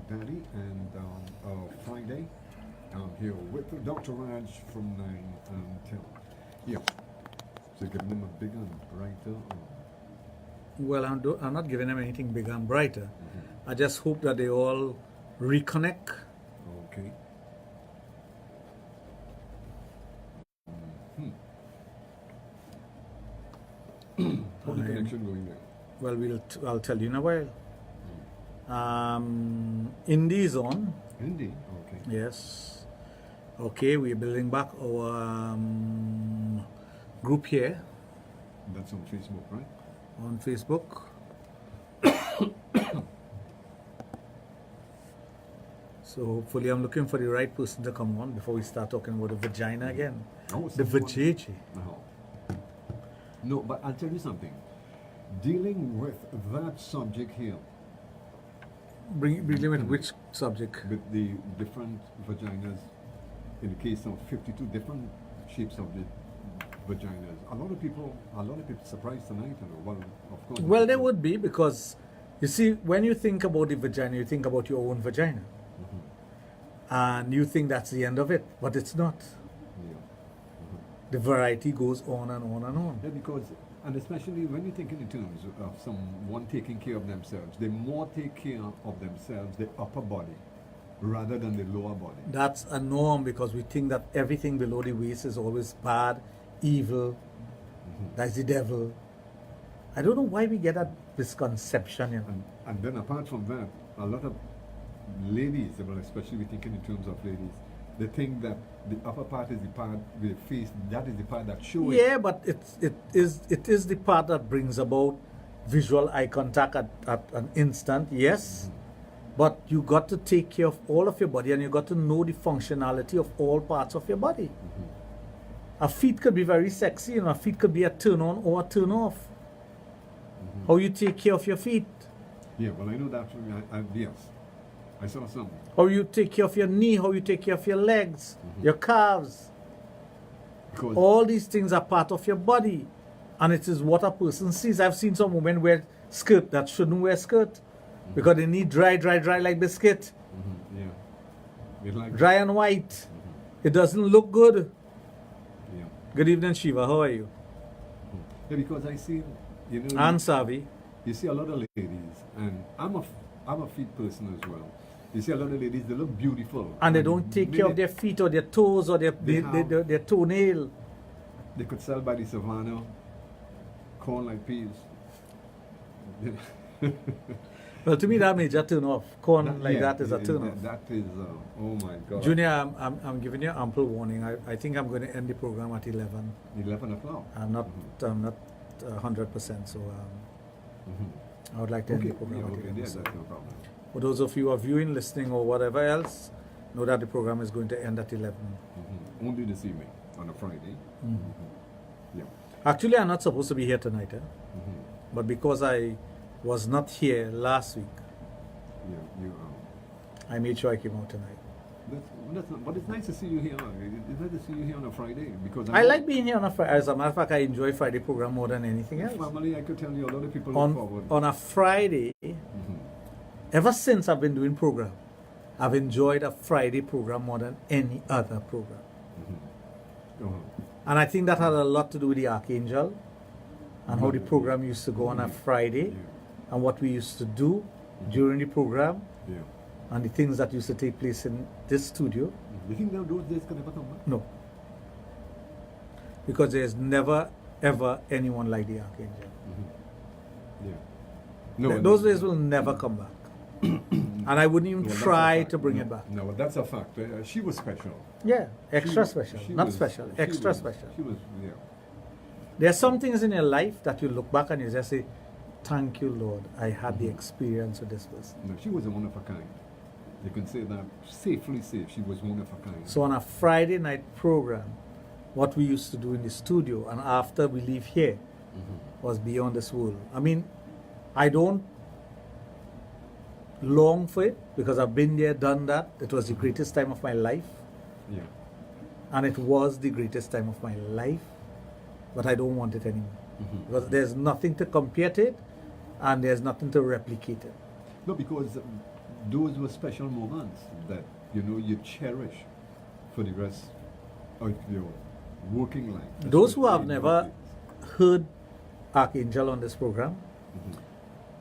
Daddy, and Friday, I'm here with Dr. Raj from 9 until. Yeah. So giving them a bigger and brighter. Well, I'm not giving them anything bigger and brighter. I just hope that they all reconnect. Okay. How's the connection going there? Well, I'll tell you in a while. Indie is on. Indie? Okay. Yes. Okay, we're building back our group here That's on Facebook, right? on Facebook. So hopefully I'm looking for the right person to come on before we start talking about the vagina again. Oh, The vajayjay. No, but I'll tell you something. Dealing with that subject here, Dealing with which subject? with the different vaginas, in the case of 52 different shapes of the vaginas, a lot of people surprised tonight. Well, of course. Well, there would be, because you see, when you think about the vagina, you think about your own vagina. And you think that's the end of it, but it's not. Yeah. The variety goes on and on and on. Yeah, because, and especially when you're thinking in terms of someone taking care of themselves, they more take care of themselves, the upper body, rather than the lower body. That's a norm, because we think that everything below the waist is always bad, evil, that's the devil. I don't know why we get that misconception. You know? And then apart from that, a lot of ladies, well, especially we're thinking in terms of ladies, they think that the upper part is the part with the face, that is the part that shows. Yeah, but it is the part that brings about visual eye contact at an instant, yes. But you got to take care of all of your body, and you got to know the functionality of all parts of your body. A feet could be very sexy, and a feet could be a turn on or a turn off. How you take care of your feet? Yeah, well, I know that from yes. I saw some. How you take care of your knee, how you take care of your legs, your calves. Because All these things are part of your body. And it is what a person sees. I've seen some women wear skirt that shouldn't wear skirt. Because they need dry like biscuit. yeah. It's like Dry and white. It doesn't look good. Yeah. Good evening, Shiva. How are you? Yeah, because I see, you know, And Savi. you see a lot of ladies, and I'm a feet person as well. You see a lot of ladies, they look beautiful. And they don't take care of their feet or their toes or their toenail. They could sell by the savannah, corn like peas. Well, to me, that major turn off. Corn that is a yeah, turn off. That is, oh my God. Junior, I'm giving you ample warning. I think I'm going to end the program at 11. 11 o'clock. I'm not 100%, so I would like to end the program at 11. Yeah, that's no problem. For those of you who are viewing, listening, or whatever else, know that the program is going to end at 11. Only this evening, on a Friday. Yeah. Actually, I'm not supposed to be here tonight, but because I was not here last week, I made sure I came out tonight. But it's nice to see you here. It's nice to see you here on a Friday, because I like being here on a Friday. As a matter of fact, I enjoy Friday program more than anything else. Family, I could tell you a lot of people look forward. On a Friday, ever since I've been doing program, I've enjoyed a Friday program more than any other program. And I think that had a lot to do with the Archangel and how the program used to go on a Friday and what we used to do during the program and the things that used to take place in this studio. You think that those days can ever come back? No. Because there's never, ever anyone like the Archangel. Those days will never come back. And I wouldn't even try to bring it back. No, that's a fact. She was special. Yeah, extra special. Not was- special, she extra was- special. She was, There are some things in your life that you look back and you just say, thank you, Lord, I had the experience with this person. No, she was a one of a kind. You can say that safely safe. She was one of a kind. So on a Friday night program, what we used to do in the studio and after we leave here was beyond this world. I mean, I don't long for it because I've been there, done that. It was the greatest time of my life. Yeah. And it was the greatest time of my life, but I don't want it anymore. Because there's nothing to compare to it and there's nothing to replicate it. No, because those were special moments that, you know, you cherish for the rest of your working life. Those who have especially in never those heard Archangel on this program, days.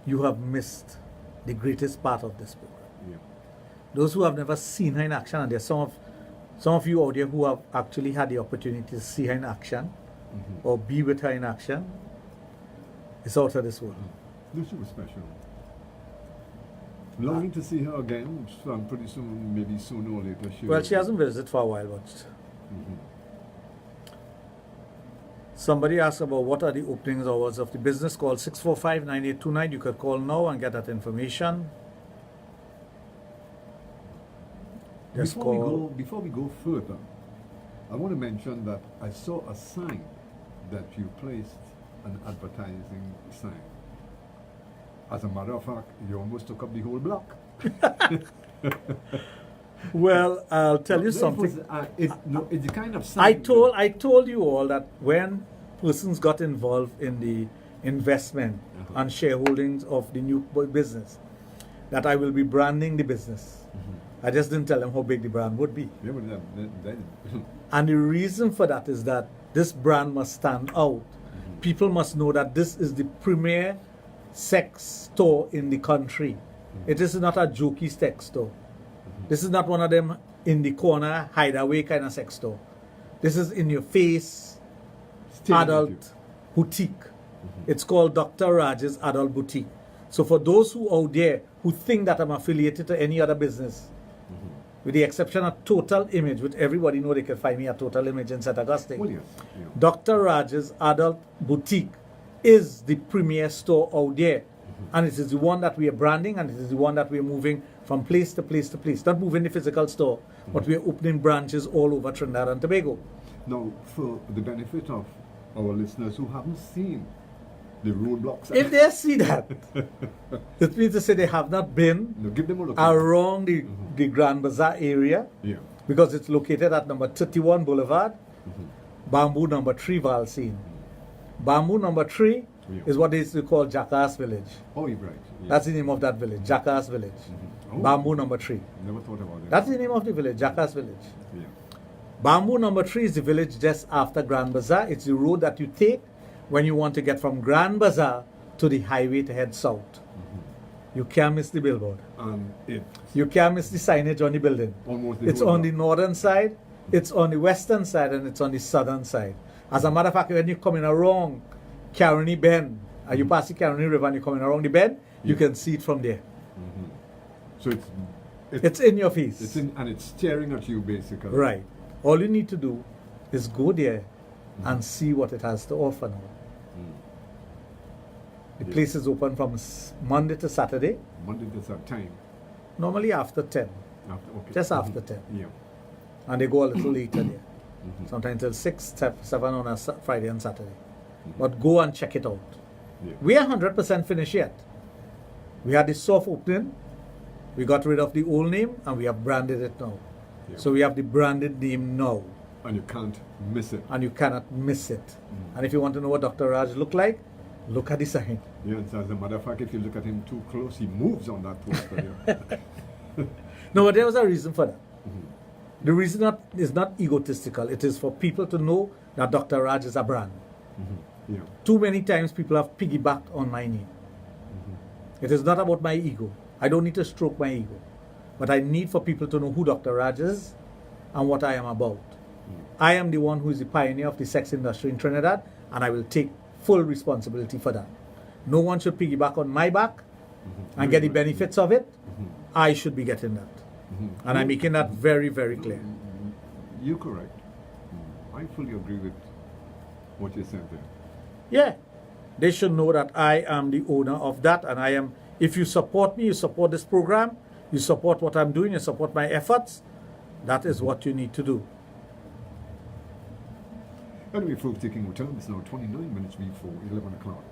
you have missed the greatest part of this program. Yeah. Those who have never seen her in action, and there's some of you out there who have actually had the opportunity to see her in action or be with her in action, it's out of this world. No, she was special. Longing to see her again, so pretty soon, maybe sooner or later. Well, she hasn't visited for a while, but Mhm. somebody asked about what are the opening hours of the business. Call 645-9829. You could call now and get that information. Just call. Before we go further, I want to mention that I saw a sign that you placed, an advertising sign. As a matter of fact, you almost took up the whole block. Well, I'll tell you That something. was, it's the kind of sign. I told you all that when persons got involved in the investment and shareholdings of the new business, that I will be branding the business. I just didn't tell them how big the brand would be. Yeah, but that, And the reason for that is that this brand must stand out. People must know that this is the premier sex store in the country. It is not a jokey sex store. This is not one of them in the corner, hideaway kind of sex store. This is in your face, Staying with adult boutique. It's called Dr. Raj's Adult Boutique. So for those who out there who think that I'm affiliated to any other business, with the exception of Total Image, which everybody know they can find me at Total Image in St. Augustine. well, yes. Yeah. Dr. Raj's Adult Boutique is the premier store out there. And it is the one that we are branding, and it is the one that we are moving from place to place to place. Not moving the physical store, but we are opening branches all over Trinidad and Tobago. Now, for the benefit of our listeners who haven't seen the roadblocks, If they see that, it means to say they have not been no, give them a look. around the Grand Bazaar area, Yeah. because it's located at number 31 Boulevard, Bamboo number 3 Valsine. Bamboo number 3 Yeah. is what they used to call Jackass Village. Oh, you're right. Yeah. That's the name of that village, Jackass Village. Oh. Bamboo number 3. Never thought about it. That's the name of the village, Jackass Village. Yeah. Bamboo number 3 is the village just after Grand Bazaar. It's the road that you take when you want to get from Grand Bazaar to the highway to head south. You can't miss the billboard. And it You can't miss the signage on the building. almost the It's whole on the block. northern side, it's on the western side, and it's on the southern side. As a matter of fact, when you're coming around Caroni Bend, and you pass the Caroni River and you're coming around the bend, you Yeah. can see it from there. So It's in your face. it's in, and it's staring at you basically. Right. All you need to do is go there and see what it has to offer now. The Yeah. place is open from Monday to Saturday, Monday to that time. normally after 10, After, okay. just after 10. Yeah. And they go a little later there. Sometimes till 6, 7 on a Friday and Saturday. But go and check it out. Yeah. We are 100% finished yet. We had the soft opening, we got rid of the old name, and we have branded it now. Yeah. So we have the branded name now, And you can't miss it. and you cannot miss it. And if you want to know what Dr. Raj look like, look at the sign. Yeah, and as a matter of fact, if you look at him too close, he moves on that poster. Yeah. No, but there was a reason for that. The reason is not egotistical. It is for people to know that Dr. Raj is a brand. Yeah. Too many times people have piggybacked on my name. It is not about my ego. I don't need to stroke my ego. But I need for people to know who Dr. Raj is and what I am about. I am the one who is the pioneer of the sex industry in Trinidad, and I will take full responsibility for that. No one should piggyback on my back and get the benefits of it. I should be getting that. And I'm making that very, very clear. You're correct. I fully agree with what you said there. Yeah. They should know that I am the owner of that, and I am, if you support me, you support this program, you support what I'm doing, you support my efforts, that is what you need to do. Anyway, folks, taking return, it's now 29 minutes before 11 o'clock.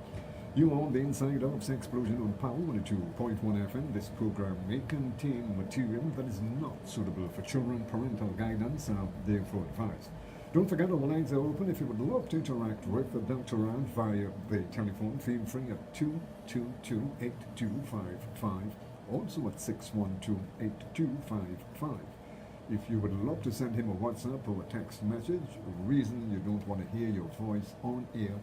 You are on the inside of Sexplosion on Power 102.1 FM. This program may contain material that is not suitable for children. Parental guidance are therefore advised. Don't forget our lines are open. If you would love to interact with Dr. Raj via the telephone, feel free at 222-8255 also at 612-8255. If you would love to send him a WhatsApp or a text message, reason you don't want to hear your voice on air,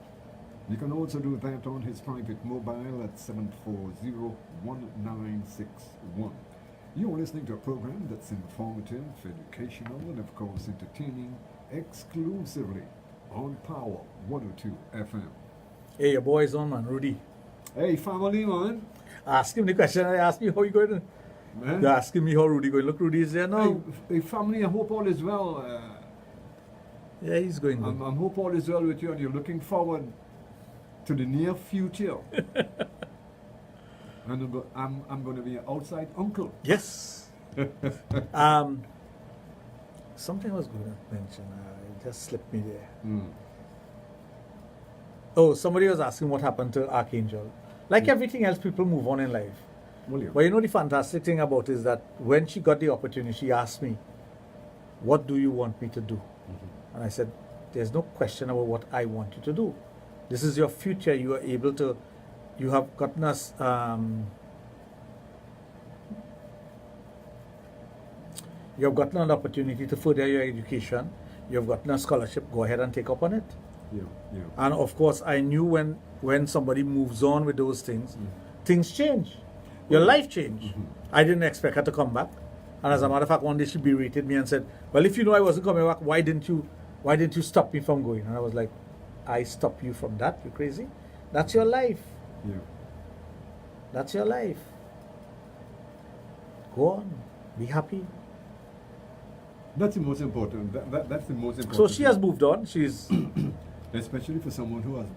you can also do that on his private mobile at 740-1961. You're listening to a program that's informative, educational, and of course entertaining, exclusively on Power 102 FM. Hey, your boy is on, man, Rudy. Hey, family, man. Ask him the question I asked you, how you going? Man. You're asking me how Rudy going. Look, Rudy is there now. Hey, family, I hope all is well. Yeah, he's going good. I hope all is well with you and you're looking forward to the near future. And I'm going to be an outside uncle. Yes. Something I was going to mention. It just slipped me there. Oh, somebody was asking what happened to Archangel. Like everything else, people move on in life. William. But you know the fantastic thing about it is that when she got the opportunity, she asked me, what do you want me to do? And I said, there's no question about what I want you to do. This is your future. You are able to, you have gotten us, you have gotten an opportunity to further your education. You have gotten a scholarship. Go ahead and take up on it. Yeah. And of course, I knew when somebody moves on with those things, things change. Your life changed. I didn't expect her to come back. And as a matter of fact, one day she berated me and said, well, if you know I wasn't coming back, why didn't you stop me from going? And I was like, I stop you from that? You crazy? That's your life. Yeah. That's your life. Go on. Be happy. That's the most important. That's the most important. So she has moved on. She's especially for someone who has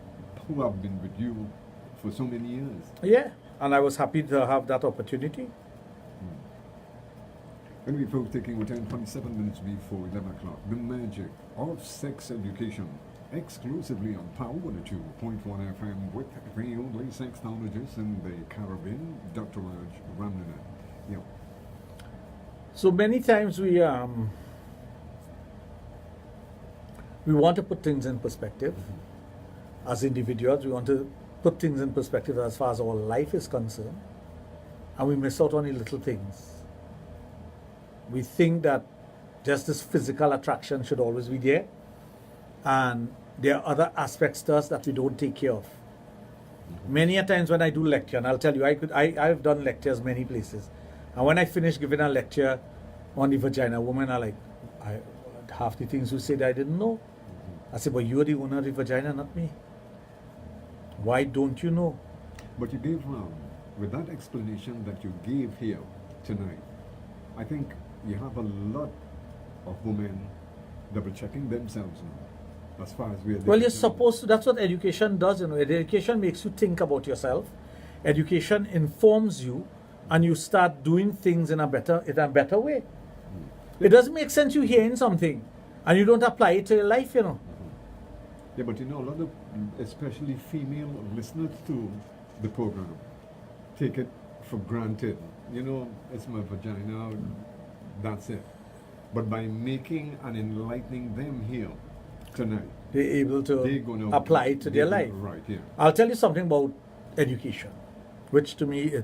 been with you for so many years. yeah. And I was happy to have that opportunity. When we folks taking 27 minutes before 11 o'clock, the magic of sex education, exclusively on Power 102.1 FM with the only sexologist in the Caribbean, Dr. Raj Ramnanan. Yeah. So many times we want to put things in perspective. As individuals, we want to put things in perspective as far as our life is concerned, and we miss out on the little things. We think that just this physical attraction should always be there, and there are other aspects to us that we don't take care of. Many a times when I do lecture, and I'll tell you, I've done lectures many places, and when I finish giving a lecture on the vagina, women are like, half the things you said I didn't know. I said, but you're the owner of the vagina, not me. Why don't you know? But you gave, with that explanation that you gave here tonight, I think you have a lot of women double-checking themselves now, as far as we are. Well, you're supposed to. That's what education does. You know, education makes you think about yourself. Education informs you, and you start doing things in a better way. It doesn't make sense you hearing something, and you don't apply it to your life. You know. Yeah, but you know, a lot of, especially female listeners to the program, take it for granted. You know, it's my vagina, that's it. But by making and enlightening them here tonight, they're able to apply it to their life. Right, yeah. I'll tell you something about education, which to me,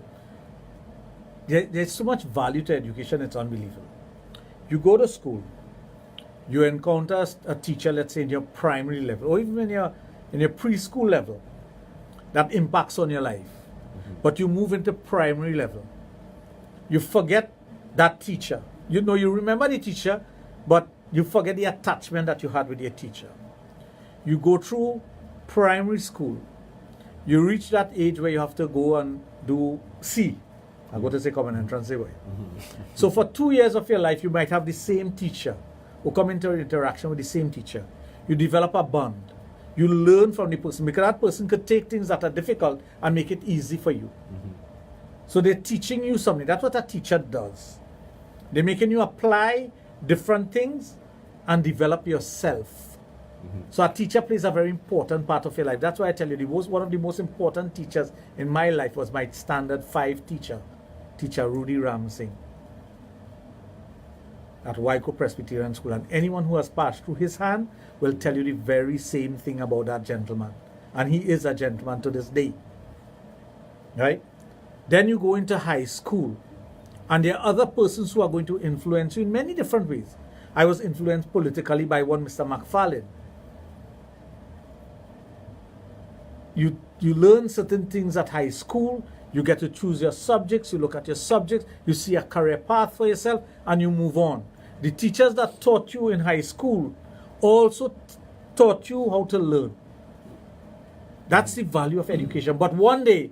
there's so much value to education, it's unbelievable. You go to school, you encounter a teacher, let's say in your primary level, or even in your preschool level, that impacts on your life. But you move into primary level, you forget that teacher. You know, you remember the teacher, but you forget the attachment that you had with your teacher. You go through primary school, you reach that age where you have to go and do C. I'm going to say common entrance anyway. So for 2 years of your life, you might have the same teacher, or come into interaction with the same teacher. You develop a bond. You learn from the person, because that person could take things that are difficult and make it easy for you. So they're teaching you something. That's what a teacher does. They're making you apply different things and develop yourself. So a teacher plays a very important part of your life. That's why I tell you, one of the most important teachers in my life was my standard 5 teacher Rudy Ramsing at Waiko Presbyterian School. And anyone who has passed through his hand will tell you the very same thing about that gentleman. And he is a gentleman to this day. Right? Then you go into high school, and there are other persons who are going to influence you in many different ways. I was influenced politically by one Mr. McFarlane. You learn certain things at high school, you get to choose your subjects, you look at your subjects, you see a career path for yourself, and you move on. The teachers that taught you in high school also taught you how to learn. That's the value of education. But one day,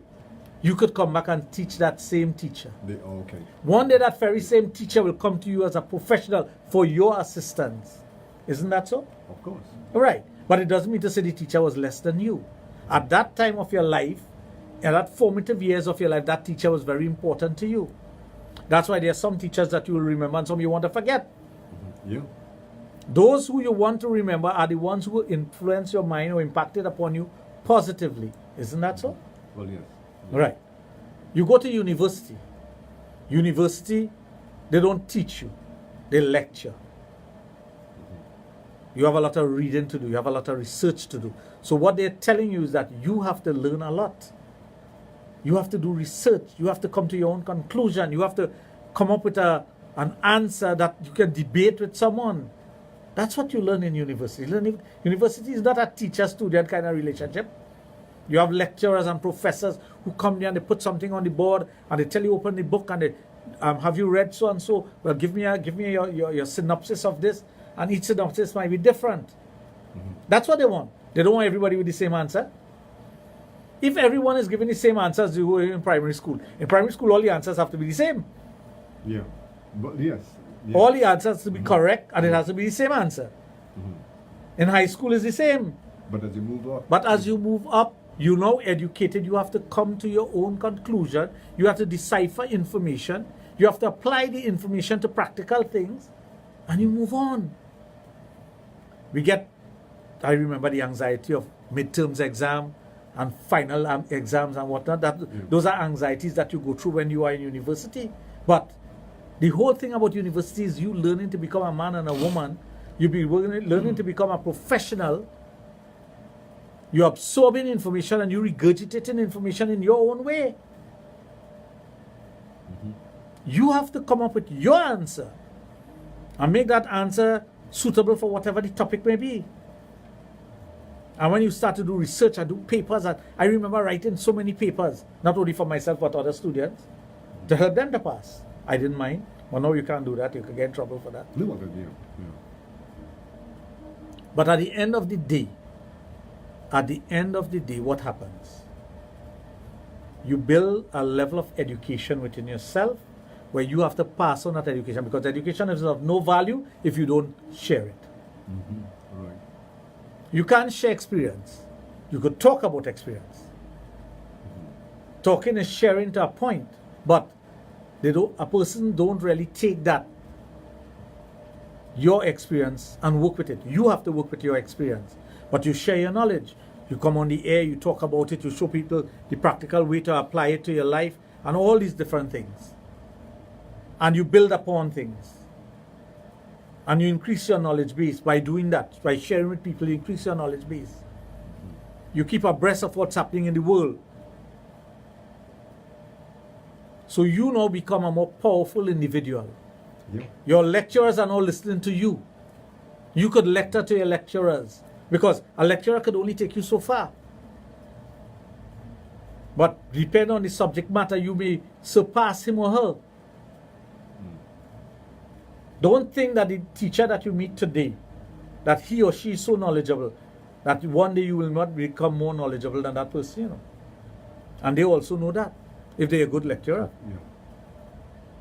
you could come back and teach that same teacher. Okay. One day, that very same teacher will come to you as a professional for your assistance. Isn't that so? Of course. All right. But it doesn't mean to say the teacher was less than you. At that time of your life, in that formative years of your life, that teacher was very important to you. That's why there are some teachers that you will remember and some you want to forget. Yeah. Those who you want to remember are the ones who influence your mind or impacted upon you positively. Isn't that so? Well, yes. Right. You go to university. University, they don't teach you. They lecture. You have a lot of reading to do. You have a lot of research to do. So what they're telling you is that you have to learn a lot. You have to do research. You have to come to your own conclusion. You have to come up with an answer that you can debate with someone. That's what you learn in university. University is not a teacher-student kind of relationship. You have lecturers and professors who come there and they put something on the board and they tell you open the book and they have you read so and so? Well, give me your synopsis of this, and each synopsis might be different. That's what they want. They don't want everybody with the same answer. If everyone is given the same answers you were in primary school, all the answers have to be the same. Yeah. But yes. All the answers have to be correct and it has to be the same answer. In high school is the same. But as you move up. But as you move up, you're now educated, you have to come to your own conclusion. You have to decipher information. You have to apply the information to practical things. And you move on. I remember the anxiety of midterms exam and final exams and whatnot. Those are anxieties that you go through when you are in university. But the whole thing about university is you learning to become a man and a woman. You'll be learning to become a professional. You're absorbing information and you're regurgitating information in your own way. You have to come up with your answer and make that answer suitable for whatever the topic may be. And when you start to do research and do papers, I remember writing so many papers, not only for myself but other students, to help them to pass. I didn't mind. But now you can't do that. You can get in trouble for that. No, yeah. But at the end of the day, what happens? You build a level of education within yourself where you have to pass on that education, because education is of no value if you don't share it. Right. You can't share experience. You could talk about experience. Talking is sharing to a point, but a person don't really take that, your experience, and work with it. You have to work with your experience. But you share your knowledge. You come on the air, you talk about it, you show people the practical way to apply it to your life, and all these different things. And you build upon things. And you increase your knowledge base by doing that. By sharing with people, you increase your knowledge base. You keep abreast of what's happening in the world. So you now become a more powerful individual. Yeah. Your lecturers are now listening to you. You could lecture to your lecturers, because a lecturer could only take you so far. But depending on the subject matter, you may surpass him or her. Don't think that the teacher that you meet today, that he or she is so knowledgeable, that one day you will not become more knowledgeable than that person, And they also know that, if they're a good lecturer. Yeah.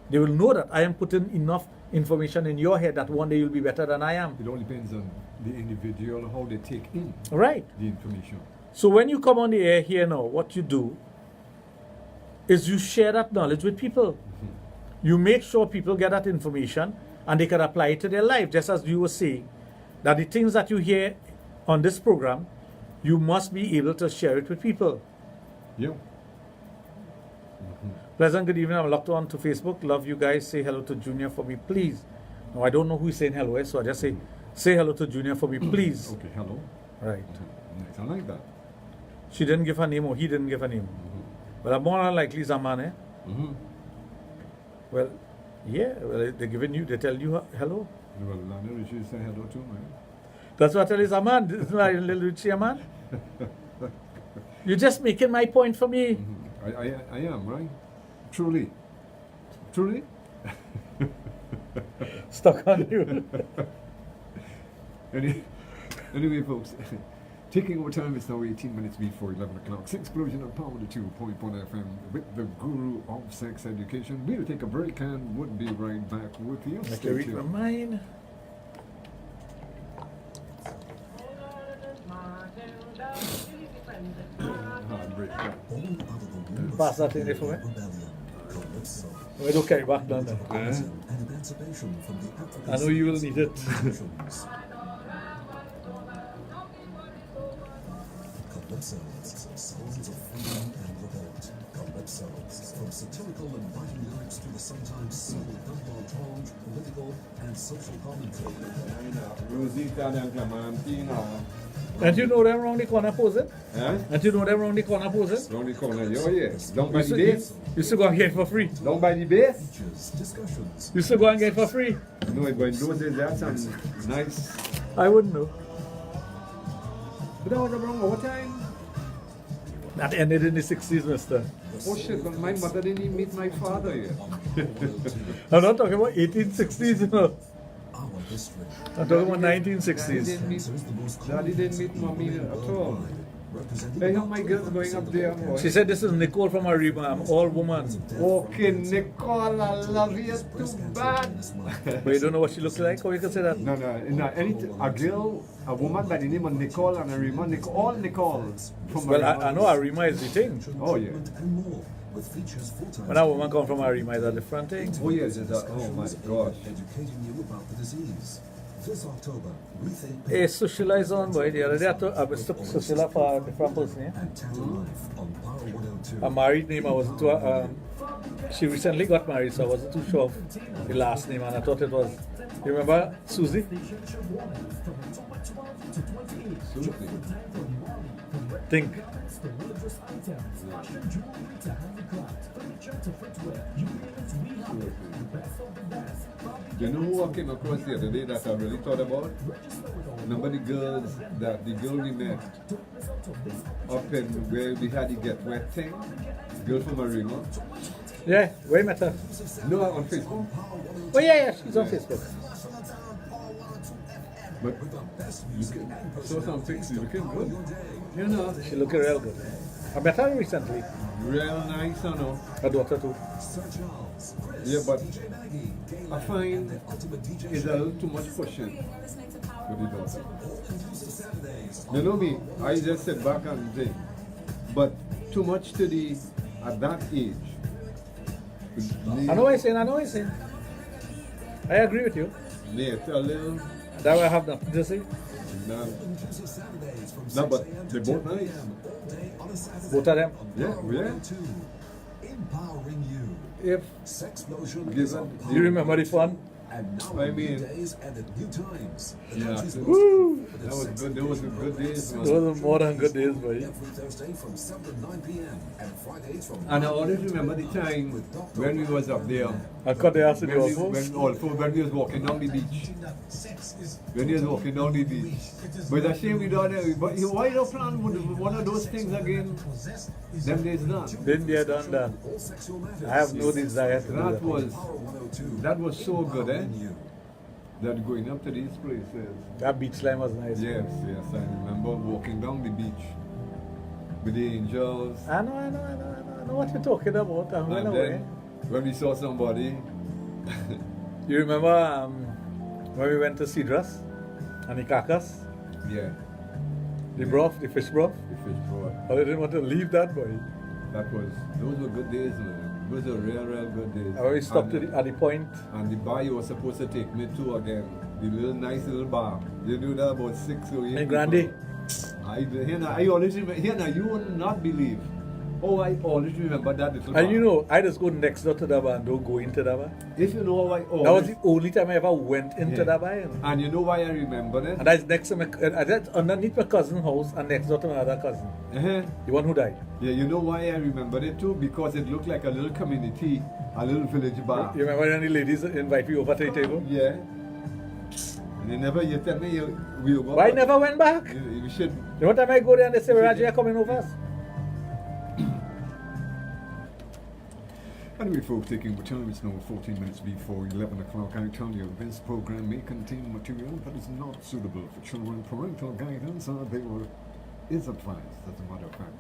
They will know that I am putting enough information in your head that one day you'll be better than I am. It all depends on the individual, how they take in Right. the information. So when you come on the air here now, what you do is you share that knowledge with people. You make sure people get that information and they can apply it to their life, just as you were saying, that the things that you hear on this program, you must be able to share it with people. Yeah. Pleasant good evening. I'm locked on to Facebook. Love you guys. Say hello to Junior for me, please. No, I don't know who is saying hello, so I just say hello to Junior for me, please. Okay, hello. Right. Nice, I like that. She didn't give her name or he didn't give her name. But I'm more than likely it's a man, Mm-hmm. Well, yeah, well, they're giving you, they tell you hello. Well, Lana, you should say hello too, man. That's what I tell you, a man. This is my little Richie, a man. You're just making my point for me. I am, right? Truly. Truly? Stuck on you. Anyway, folks, taking over time, it's now 18 minutes before 11 o'clock. Sexplosion on Power 2.1 FM with the guru of sex education. We'll take a break and we'll be right back with you. I Stay can read my tuned. mind. Hard break. Pass that thing there for me. We don't carry back down there. I know you will need it. Songs of freedom and revolt. Calypsos, from satirical and biting lyrics to the sometimes subtle double-entendre, political and social commentary. Rosita and Clementina. And you know them round the corner posing? Huh? And you know them round the corner posing? Round the corner. Oh, yes. Down by You the still, base. you still go and get it for free. Down by the base. Features, discussions, You still go and get it for free. No, it went those days. That's some nice. I wouldn't know. But that was around what time? That ended in the 60s, mister. Oh shit, but my mother didn't even meet my father yet. I'm not talking about 1860s, you know. our history. I'm talking about Daddy 1960s. didn't meet, Answers the most Daddy didn't meet mommy at all. Hey, how my girls going up there, boy? She said, this is Nicole from Arriba. I'm all woman. Okay, Nicole, I love you too bad. But you don't know what she looks like? Or you can say that? No, a girl, a woman by the name of Nicole and Arima, all Nicole from Well, Arima. I know Arrima is the thing. Oh, yeah. And more, with features full time. When a woman come from Arrima, is a different thing. Oh, yes, oh my gosh. Educating you about the disease. This October, rethink Hey, Sushila is on, boy. The other day I took Sushila for a different person, yeah? and tackle life on Power 102. A married name, I wasn't too, she recently got married, so I wasn't too sure of the last name, and I thought it was, you remember Susie? Susie. Think. You know who I came across the other day that I really thought about? Remember the girls, the girl we met up in where we had the get wet thing? Girl from Arima? Yeah, where you met her? No, on Facebook. Oh yeah, she's on Facebook. But you saw some pics, you looking good. You know, She looking real good. I met her recently. real nice, you know. Her daughter too. Sir Charles, Chris, Yeah, but DJ Maggie, Gayla, I find and Ultimate DJ it's a little too much pushing for the daughter. All-inclusive Saturdays. You know me, I just sit back and think, but too much to the, at that age. I know what you're saying, I know what you're saying. I agree with you. Yeah, a little, That way I have nothing to say. no, All-inclusive Saturdays from no, 6 but a.m. they're to both 10 nice. p.m. all day on a Saturday. Both of them. Yeah, Power yeah. 102, empowering you. If Sexplosion Give is it- on Power you remember the fun, And now I in new mean- days and at new times. The Yeah. country's most Woo! That was good, those were good days, man. those are more than good days, boy. every Thursday from 7 to 9 p.m. and Fridays from And I always remember the time when we was up there, I cut the ass in when the we, office. when we was walking down the beach. When we was walking down the beach. But it's a shame we don't have, but why you don't plan one of those things again? Them days done. Been there, done that. all sexual matters. I have no desire to do That that. was, Power 102. that was so good, eh? Empowering you. That going up to these places. That beach line was nice. Yes, yes, I remember walking down the beach with the angels. I know what you're talking about. I'm going And away. then when we saw somebody, You remember when we went to Cedras and the carcass, yeah, the broth, the fish broth? the fish broth. I didn't want to leave that, boy. Those were good days, man. Those were real, real good days. I always stopped and, at the point. and the bar you were supposed to take me to again, the little nice little bar. They do that about 6 or 8 In Grande. I always remember, here now, you would not believe. Oh, I always remember that little bar. And you know, I just go next door to the bar and don't go into the bar. If you know why, That was the only time I ever went into the bar. You know? And you know why I remember that? And that's next to my, that's underneath my cousin's house and next door to my other cousin, Uh-huh. the one who died. Yeah, you know why I remember it too? Because it looked like a little community, a little village bar. You remember when the ladies invite me over to the table? Yeah. And you tell me we'll go Why I back. never went back? You should. The one time I go there and they say, Raj, you're coming over us. Anyway, folks, taking your time, it's now 14 minutes before 11 o'clock. I tell you, this program may contain material that is not suitable for children. Parental guidance is advised, as a matter of fact.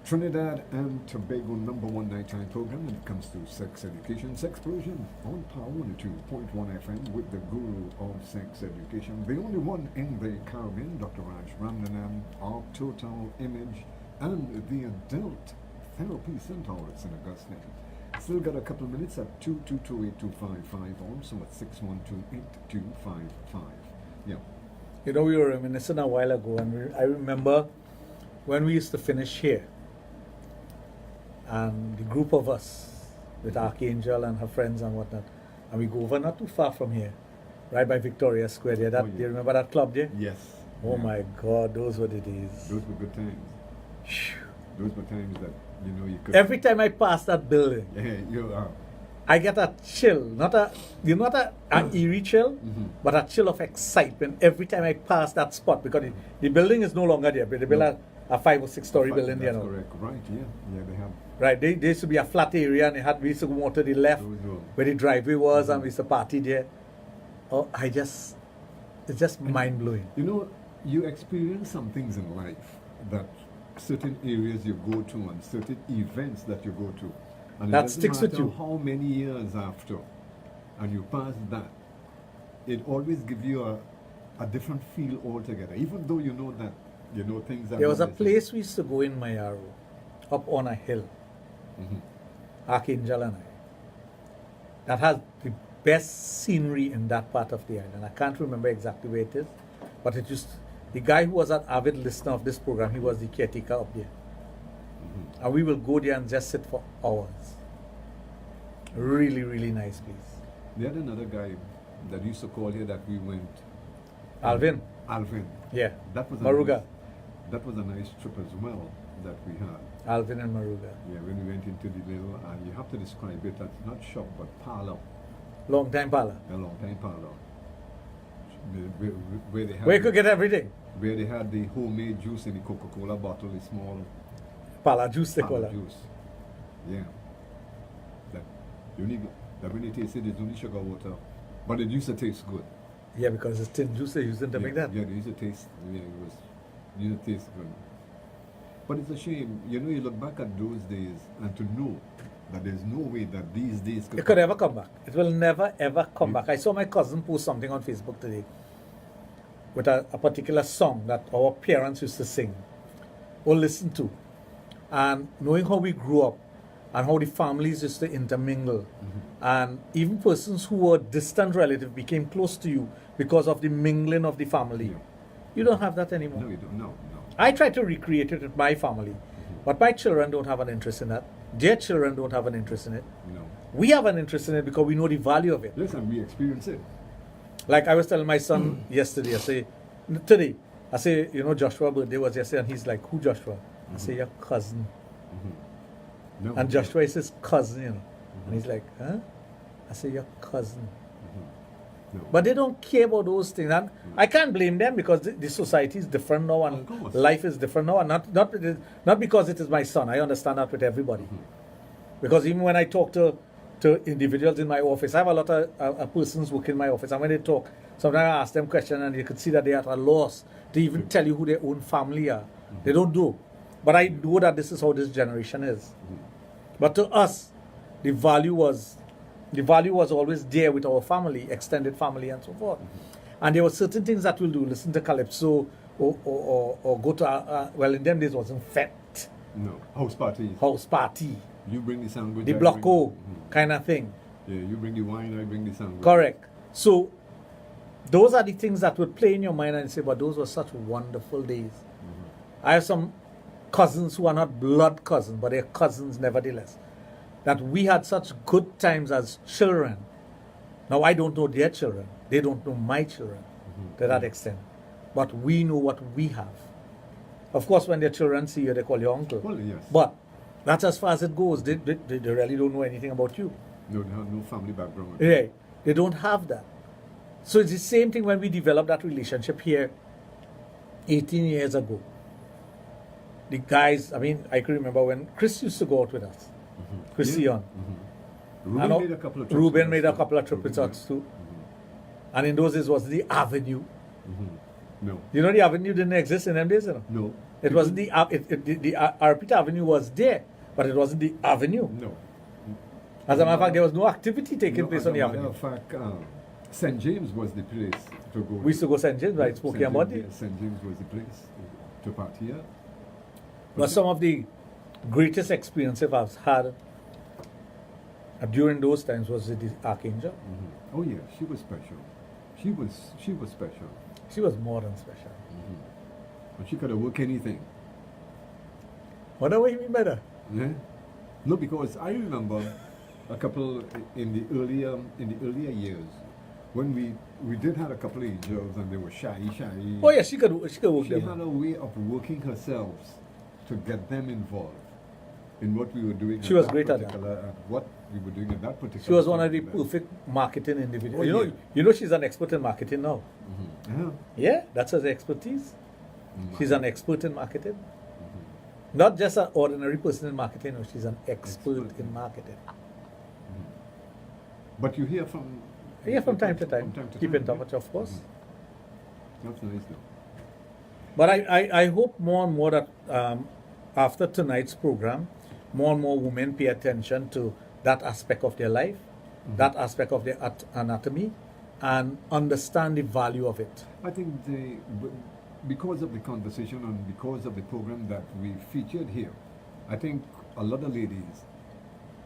Trinidad and Tobago #1 nighttime program when it comes to sex education. Sexplosion on Power 102.1 FM with the guru of sex education. The only one in the Caribbean, Dr. Raj Ramnanan of Total Image and the Adult Therapy Centaurs in Augusta. Still got a couple of minutes at 222-8255, also at 612-8255. Yeah. You know, we were reminiscing a while ago, and I remember when we used to finish here, and the group of us, with Archangel and her friends and whatnot, and we go over not too far from here, right by Victoria Square there. That, Oh, yeah. Do you remember that club there? Yes. Oh Yeah. my God, those were the days. Those were good times. Phew. Those were times that, you could... Every time I pass that building, Yeah, you are. I get a chill, not an eerie chill, but a chill of excitement every time I pass that spot, because the building is no longer there, but they built a 5 or 6 story building there That's now. correct. Right, yeah. Yeah, they have. Right, there used to be a flat area, and we used to go more to the left Those were- where the driveway was, and we used to party there. Oh, it's just mind blowing. You know, you experience some things in life that certain areas you go to and certain events that you go to. And it That doesn't sticks with matter you. how many years after, and you pass that, it always gives you a different feel altogether. Even though you know that, things are... There was a not the place we used to go in Mayaro, up on a hill, same. Archangel and I, that has the best scenery in that part of the island. I can't remember exactly where it is, but it used... The guy who was an avid listener of this program, he was the caretaker up there. And we will go there and just sit for hours. Really, really nice place. We had another guy that used to call here that we went... Alvin? Alvin. Yeah. That was Maruga. That was a nice trip as well that we had. Alvin and Maruga. Yeah, when we went into the little, and you have to describe it as not shop, but parlor, Long time parlor. a long time parlor. Where they had Where you could get everything. where they had the homemade juice in the Coca-Cola bottle, the small Parlor juice, they call parlor it. juice. Yeah. That when you taste it, it's only sugar water. But it used to taste good. Yeah, because it's tin juice they're using to yeah, make that. Yeah, it used to taste, it used to taste good. But it's a shame, you look back at those days and to know that there's no way that these days It could ever come back. It will never ever come back. I saw my cousin post something on Facebook today with a particular song that our parents used to sing or listen to. And knowing how we grew up and how the families used to intermingle, and even persons who were distant relatives became close to you because of the mingling of the family. Yeah. You don't have that anymore. No, you don't. No. I try to recreate it with my family, but my children don't have an interest in that. Their children don't have an interest in it. No. We have an interest in it because we know the value of it. Listen, we experience it. Like I was telling my son yesterday, today, Joshua's birthday was yesterday, and he's like, who Joshua? I say, your cousin. No. And Joshua is his cousin, And he's like, huh? I say, your cousin. No. But they don't care about those things. And I can't blame them because the society is different now and Of course. life is different now. And not because it is my son. I understand that with everybody. Because even when I talk to individuals in my office, I have a lot of persons working in my office. And when they talk, sometimes I ask them questions and you can see that they are at a loss to even tell you who their own family are. They don't know. But I know that this is how this generation is. But to us, the value was always there with our family, extended family, and so forth. And there were certain things that we'll do, listen to calypso, or go to, well, in them days it wasn't fete, No. House parties. house party, You bring the sandwich. the I blocko bring- kind of thing. Yeah, you bring the wine, I bring the sandwich. Correct. So those are the things that would play in your mind and say, but those were such wonderful days. I have some cousins who are not blood cousins, but they're cousins nevertheless. That we had such good times as children. Now I don't know their children. They don't know my children to that extent. But we know what we have. Of course, when their children see you, they call you uncle. Well, yes. But that's as far as it goes. They really don't know anything about you. No, they have no family background. Right. They don't have that. So it's the same thing when we developed that relationship here 18 years ago. The guys, I mean, I can remember when Chris used to go out with us. Chris Sion. Ruben made a couple of trips. Ruben with made us a couple of trips with us too. And in those days was the Avenue. No. You know the Avenue didn't exist in them days, you know? No. It wasn't the Arpita Avenue was there, but it wasn't the Avenue. No. As a matter of fact, there was no activity taking place on the As a Avenue. matter of fact, St. James was the place to go. We used to go St. James, right? Smoky and Muddy. St. James was the place to party here. But some of the greatest experiences I've had during those times was with the Archangel. Oh yeah, she was special. She was special. She was more than special. And she could have worked anything. What do you mean by that? Yeah. No, because I remember a couple in the earlier years when we did have a couple of angels and they were shy. Oh yeah, she could work She them. had a way of working herself to get them involved in what we were doing. She was great at that. What we were doing at that particular. She was one of the time. perfect marketing individuals. Oh, you know, yeah. you know she's an expert in marketing now. Yeah. Yeah, that's her expertise. She's an expert in marketing. Not just an ordinary person in marketing, no, she's an expert in marketing. But you hear from. Yeah, from time to time. Keep in yeah. touch, of course. That's nice though. But I hope more and more that after tonight's program, more and more women pay attention to that aspect of their life, that aspect of their anatomy, and understand the value of it. I think because of the conversation and because of the program that we featured here, I think a lot of ladies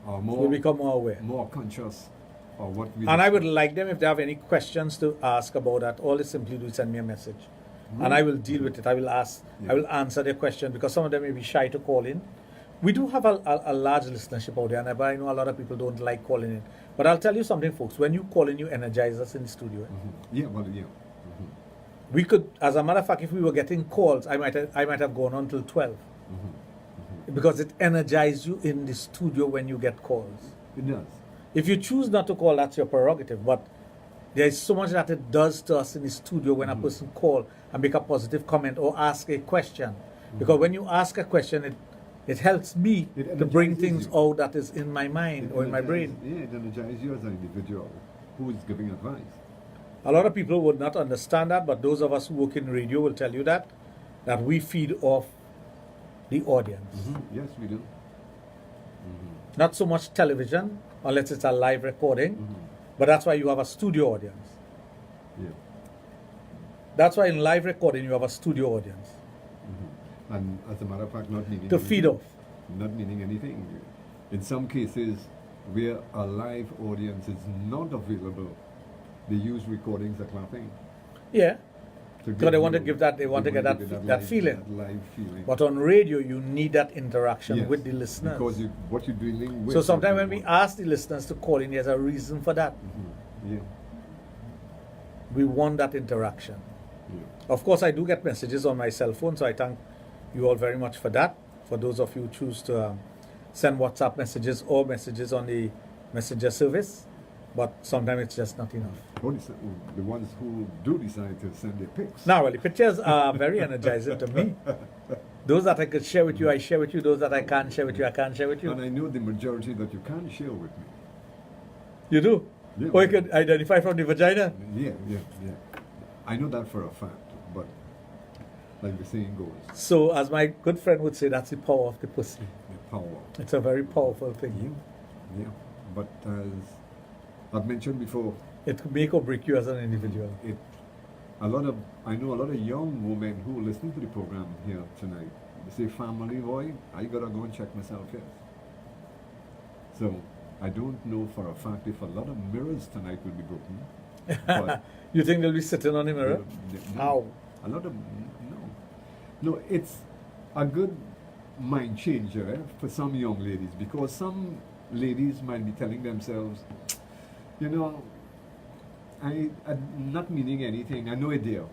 are Will become more aware. more conscious of what we. And I would like them, if they have any questions to ask about that, all they simply do is send me a message. And I will deal with it. I will ask, I will answer their question because some of them may be shy to call in. We do have a large listenership out there, and I know a lot of people don't like calling in. But I'll tell you something, folks. When you call in, you energize us in the studio. Yeah, well, yeah. We could, as a matter of fact, if we were getting calls, I might have gone on till 12. Because it energizes you in the studio when you get calls. It does. If you choose not to call, that's your prerogative. But there is so much that it does to us in the studio when a person calls and make a positive comment or ask a question. Because when you ask a question, it helps me It to bring energizes things you. out that is in my mind or in my brain. Yeah, it energizes you as an individual who is giving advice. A lot of people would not understand that, but those of us who work in radio will tell you that we feed off the audience. Yes, we do. Not so much television, unless it's a live recording, but that's why you have a studio audience. Yeah. That's why in live recording you have a studio audience And as a matter of fact, not meaning to feed anything. off. Not meaning anything. In some cases, where a live audience is not available, they use recordings of clapping. Yeah, So because they want to give that, they want to get that live, feeling. That live feeling. But on radio, you need that interaction Yes, with the listeners. Because what you're dealing with. So sometimes is when we ask the listeners to call in, there's a reason for that. Yeah. We want that interaction. Yeah. Of course, I do get messages on my cell phone, so I thank you all very much for that. For those of you who choose to send WhatsApp messages or messages on the messenger service, but sometimes it's just not enough. The ones who do decide to send their pics. Now, well, the pictures are very energizing to me. Those that I could share with you, I share with you. Those that I can't share with you, I can't share with you. And I know the majority that you can share with me. You do? Yeah. Or you could identify from the vagina? Yeah. I know that for a fact, but like the saying goes, So, as my good friend would say, that's the power of the pussy. the power. It's a very powerful thing. Yeah. But as I've mentioned before, It could make or break you as an individual. I know a lot of young women who listen to the program here tonight. They say, "Family boy, I gotta go and check myself here." So I don't know for a fact if a lot of mirrors tonight will be broken. But You think they'll be sitting on the mirror? no, How? a lot of no. It's a good mind changer for some young ladies, because some ladies might be telling themselves, you know, I'm not meaning anything. I know it there,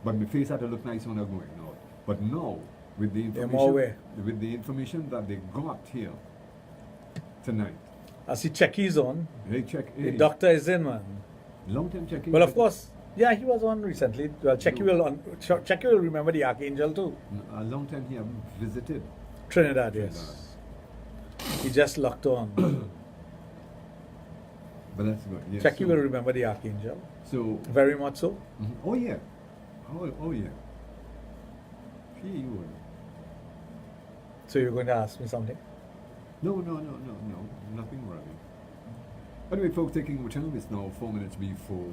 but my face had to look nice when I'm going out. But now, with the information that they got here tonight, I see Checky's on. hey, check. The Hey, doctor is in, man. long time checking. Well, of course. Yeah, he was on recently. Well, Checky will remember the Archangel too. A long time he haven't visited. Trinidad, yes. He just locked on. But that's good. Yes. Checky will remember the Archangel. So, Very much so. oh yeah, oh yeah. He would. So you're going to ask me something? No, nothing really. Anyway, folks, taking your time, it's now 4 minutes before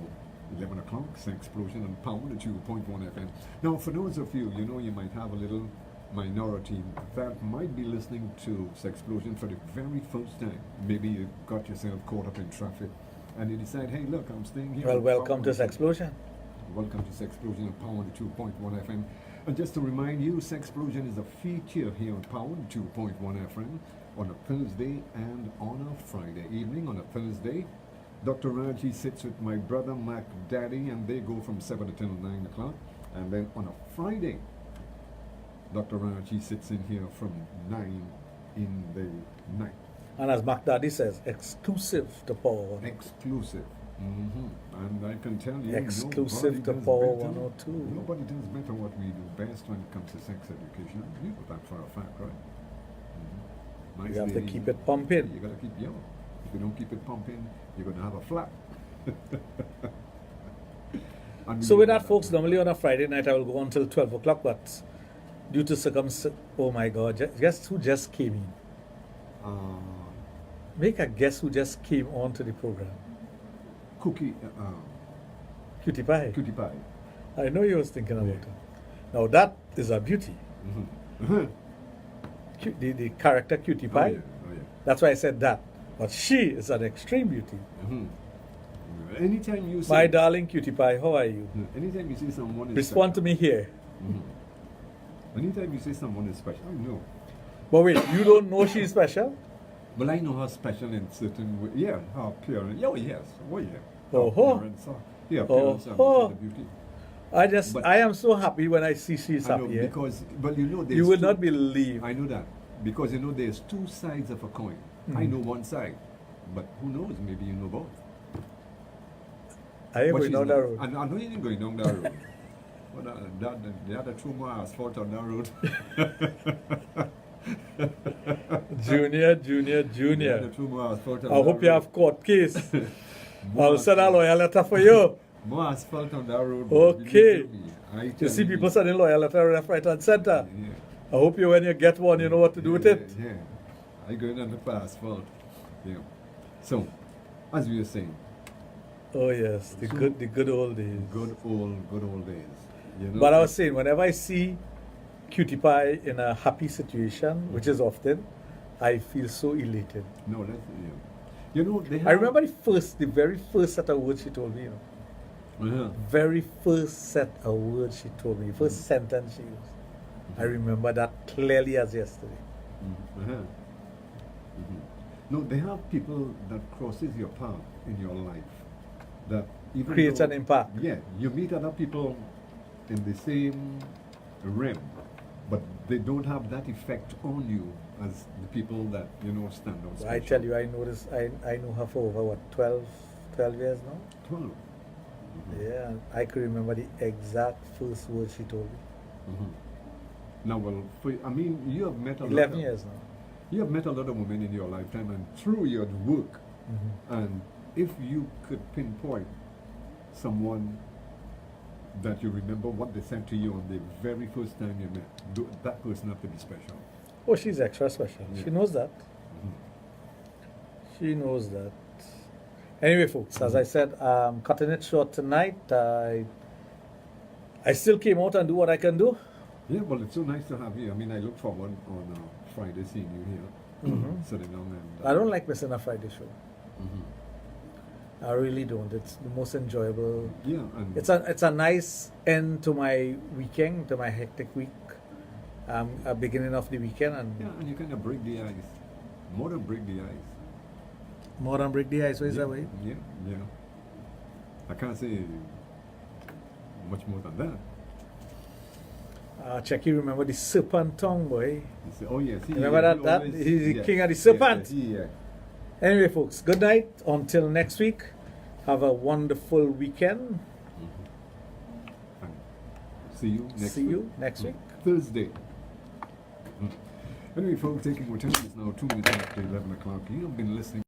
11 o'clock. Sexplosion on Pound at 2.1 FM. Now, for those of you, you know, you might have a little minority that might be listening to Sexplosion for the very first time. Maybe you got yourself caught up in traffic and you decide, hey, look, I'm staying here. Well, welcome to Sexplosion. Welcome to Sexplosion on Pound 2.1 FM. And just to remind you, Sexplosion is a feature here on Pound 2.1 FM on a Thursday and on a Friday evening. On a Thursday, Dr. Raj, he sits with my brother Mac Daddy, and they go from 7 to 9 o'clock. And then on a Friday, Dr. Raj, he sits in here from 9 in the night. And as Mac Daddy says, exclusive to Power 102. Exclusive. And I can tell you, Exclusive to nobody Power does better. 102. Nobody does better what we do best when it comes to sex education. You know that for a fact, right? Nice You have to lady. keep it pumping. You gotta keep young. If you don't keep it pumping, you're gonna have a flap. And we So with know that, folks, normally on a Friday night I will go until 12 o'clock, but due to oh my God, guess who just came in? Make a guess who just came on to the program. Cutie Pie. Cutie Pie. I know you was thinking about Yeah. it. Now that is a beauty. Uh-huh. The character Cutie Pie. Oh yeah. That's why I said that. But she is an extreme beauty. Anytime you see My darling Cutie Pie, how are you? anytime you see someone is Respond to special, me here. anytime you say someone is special, I know. But wait, you don't know she's special? But I know her special in certain way. Yeah, her appearance. Oh yes. Oh yeah. Her Oh-ho. appearance. Her appearance Oh-ho. and the beauty. I am so happy when I see she's I know, happy. because, but you know, there's You will two- not believe. I know that because you know there's two sides of a coin. I know one side, but who knows? Maybe you know both. I am But going she's down not- that road. I know you ain't going down that road. But the other threw more asphalt on that road. Junior. The other threw more asphalt on I that hope you road. have court case. More I'll send a asphalt. lawyer letter for you. More asphalt on that road. Okay. believe me. I You tell see people sending lawyer letter left, right, and center. Yeah. I hope you, when you get one, you know what to do with it. Yeah. I going on the asphalt. Yeah. So, as we were saying, Oh yes, the So- good old days. good old days. You know? But I was saying, whenever I see Cutie Pie in a happy situation, which is often, I feel so elated. No, that's You know, they have. I remember the very first set of words she told me. You know, Uh-huh. very first set of words she told me, first sentence she used. I remember that clearly as yesterday. Uh-huh. No, they have people that crosses your path in your life that even Creates though- an impact. Yeah, you meet other people in the same realm, but they don't have that effect on you as the people that stand out. I special. tell you, I know this. I know her for over what 12 years now. 12. Yeah, I can remember the exact first words she told me. Now, well, you have met a lot 11 of, years now. You have met a lot of women in your lifetime, and through your work, and if you could pinpoint someone that you remember what they said to you on the very first time you met, that person have to be special. Oh, she's extra special. Yeah. She knows that. She knows that. Anyway, folks, as I said, cutting it short tonight. I still came out and do what I can do. Yeah, well, it's so nice to have you. I look forward on Friday seeing you here, sitting down and. I don't like missing a Friday show. I really don't. It's the most enjoyable. Yeah, and It's a nice end to my weekend, to my hectic week. beginning of the weekend, and Yeah, and you kind of break the ice. More than break the ice. more than break the ice. What is yeah, that way? Yeah, yeah. I can't say much more than that. Checky, remember the serpent tongue, boy? You say, oh yes, Remember that? He's the king of the serpent. Yeah. Anyway, folks, good night. Until next week, have a wonderful weekend. And see you next week. week. Thursday. Anyway, folks, taking return. It's now 2 minutes after 11 o'clock. You have been listening.